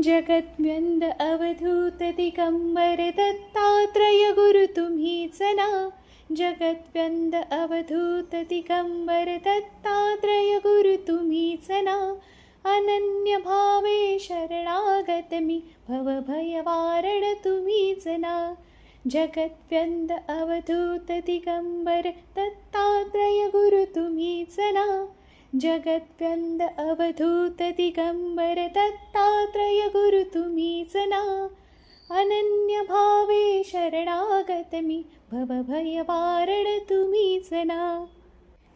जगद्व्यंद अवधूत दिगंबर दत्तात्रय गुरु तुम्हीच ना. जगद्व्यंद अवधूत दिगंबर दत्तात्रय गुरु तुम्हीच ना. अनन्य भावे शरणागत मी भवभयवारण तुम्हीच ना. जगद्व्यंद अवधूत दिगंबर दत्तात्रय गुरु तुम्हीच ना. जगद्व्यंद अवधूत दिगंबर दत्तात्रय गुरु तुम्हीच ना. अनन्य भावे शरणागत मी भवभयवारण तुम्हीच ना.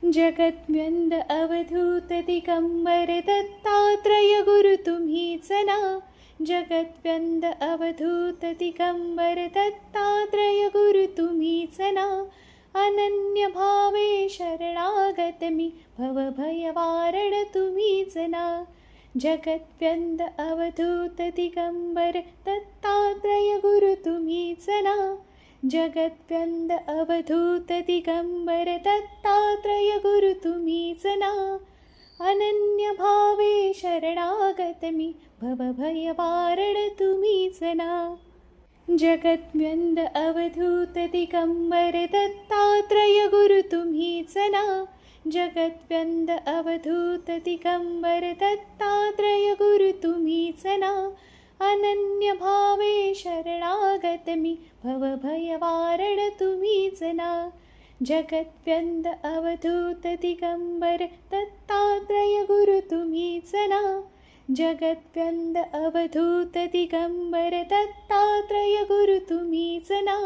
जगद्व्यंद अवधूत दिगंबर दत्तात्रय गुरु तुम्हीच ना. जगद्व्यंद अवधूत दिगंबर दत्तात्रय गुरु तुम्हीच ना. अनन्य भावे शरणागत मी भवभयवारण तुम्हीच ना. जगद्व्यंद अवधूत दिगंबर दत्तात्रय गुरु तुम्हीच ना. जगद्व्यंद अवधूत दिगंबर दत्तात्रय गुरु तुम्हीच ना. अनन्य भावे शरणागत मी भवभयवारण तुम्हीच ना. जगद्व्यंद अवधूत दिगंबर दत्तात्रय गुरु तुम्हीच ना. जगद्व्यंद अवधूत दिगंबर दत्तात्रय गुरु तुम्हीच ना. अनन्य भावे शरणागत मी भवभयवारण तुम्हीच ना. जगद्व्यंद अवधूत दिगंबर दत्तात्रय गुरु तुम्हीच ना. जगद्व्यंद अवधूत दिगंबर दत्तात्रय गुरु तुम्हीच ना.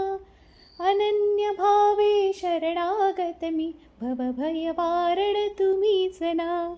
अनन्य भावे शरणागत मी भवभयवारण तुम्हीच ना.